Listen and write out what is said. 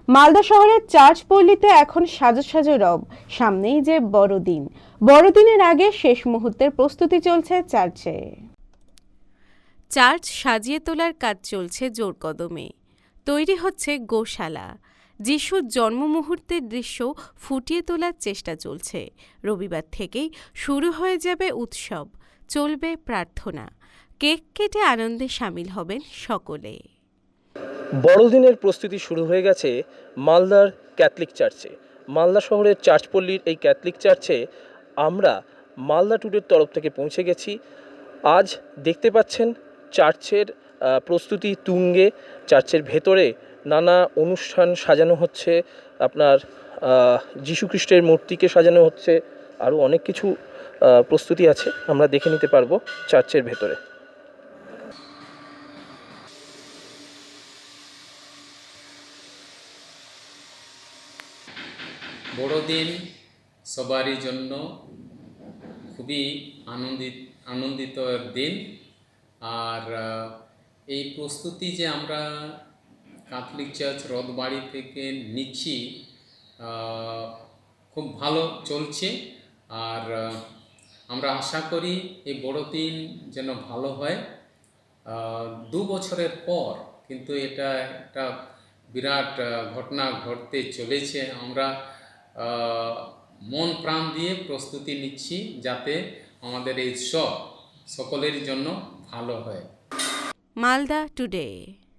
মালদা শহরের চার্চপল্লীতে এখন সাজো সাজো রব। সামনেই যে বড়দিন, বড়দিনের আগে শেষ মুহূর্তের প্রস্তুতি চলছে চার্চে। চার্চ সাজিয়ে তোলার কাজ চলছে জোর কদমে। তৈরি হচ্ছে গোশালা। যিশুর জন্ম মুহূর্তের দৃশ্য ফুটিয়ে তোলার চেষ্টা চলছে। রবিবার থেকেই শুরু হয়ে যাবে উৎসব, চলবে প্রার্থনা, কেক কেটে আনন্দে সামিল হবেন সকলে। বড়দিনের প্রস্তুতি শুরু হয়ে গেছে মালদার ক্যাথলিক চার্চে। মালদা শহরের চার্চপল্লীর এই ক্যাথলিক চার্চে আমরা মালদা ট্যুরের তরফ থেকে পৌঁছে গেছি। আজ দেখতে পাচ্ছেন চার্চের প্রস্তুতি তুঙ্গে। চার্চের ভেতরে নানা অনুষ্ঠান সাজানো হচ্ছে, আপনার যীশুখ্রিস্টের মূর্তিকে সাজানো হচ্ছে, আরও অনেক কিছু প্রস্তুতি আছে, আমরা দেখে নিতে পারবো চার্চের ভেতরে। বড়দিন সবারই জন্য খুবই আনন্দিত এক দিন। আর এই প্রস্তুতি যে আমরা ক্যাথলিক চার্চ রথবাড়ি থেকে নিচ্ছি খুব ভালো চলছে। আর আমরা আশা করি এই বড়দিন যেন ভালো হয়। 2 বছরের পর কিন্তু এটা একটা বিরাট ঘটনা ঘটতে চলেছে। আমরা মন প্রাণ দিয়ে প্রস্তুতি নিচ্ছি যাতে আমাদের এই সকলের জন্য ভালো হয়। মালদা টুডে।